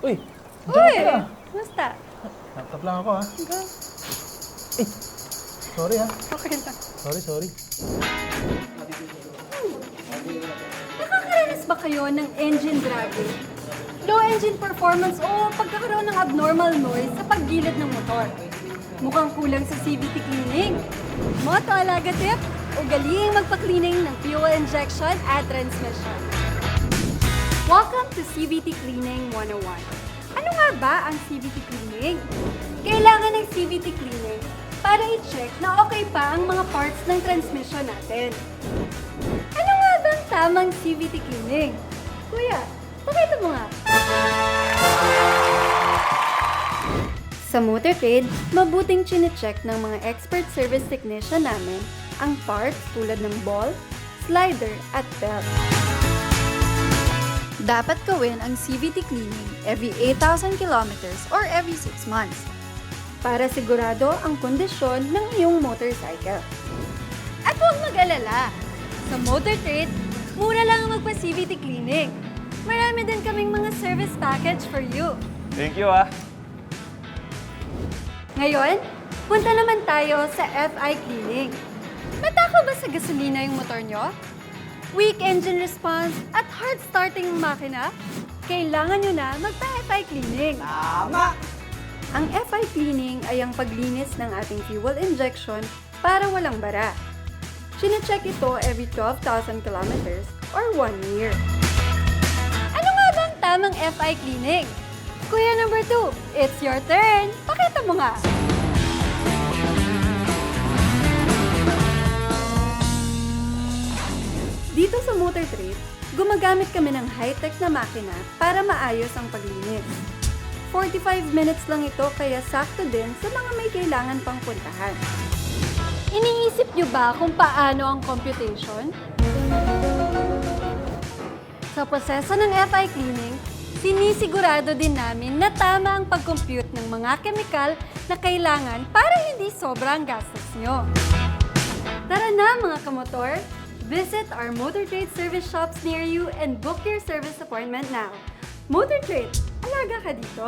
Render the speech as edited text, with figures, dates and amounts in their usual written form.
Uy! Uy! Basta? Laptop lang ako, ha? Go. Eh! Sorry, ha? Okay lang. Sorry. Nakakaranas ba kayo ng engine dragging? Low engine performance o pagkakaroon ng abnormal noise sa paggilid ng motor? Mukhang kulang sa CVT cleaning. Moto alaga tip, ugaling magpa-cleaning ng fuel injection at transmission. Welcome to CVT Cleaning 101. Ano nga ba ang CVT cleaning? Kailangan ng CVT cleaning para i-check na okay pa ang mga parts ng transmission natin. Ano nga ba ang tamang CVT cleaning? Kuya, pakita mo nga. Sa Motortrade, mabuting chine-check ng mga expert service technician namin ang parts tulad ng ball, slider, at belt. Dapat gawin ang CVT cleaning every 8,000 kilometers or every 6 months. Para sigurado ang kondisyon ng iyong motorcycle. At huwag mag-alala, sa Motortrade, mura lang ang magpa-CVT cleaning. Marami din kaming mga service package for you. Thank you, ah. Ngayon, punta naman tayo sa FI cleaning. Matakaw ba sa gasolina yung motor nyo? Weak engine response at hard starting ang makina? Kailangan nyo na magpa-FI cleaning. Tama! Ang FI cleaning ay ang paglinis ng ating fuel injection para walang bara. Chine-check ito every 12,000 kilometers or 1 year. Ano nga ba ang tamang FI cleaning? Kuya number 2, it's your turn. Pakita mo nga. Dito sa Motortrade, gumagamit kami ng high-tech na makina para maayos ang paglinis. 45 minutes lang ito kaya sakto din sa mga may kailangan pang puntahan. Iniisip nyo ba kung paano ang computation? Sa proseso ng FI cleaning, sinisigurado din namin na tama ang pag-compute ng mga kemikal na kailangan para hindi sobrang gastos nyo. Tara na mga kamotor! Visit our Motortrade service shops near you and book your service appointment now. Motortrade, alaga ka dito!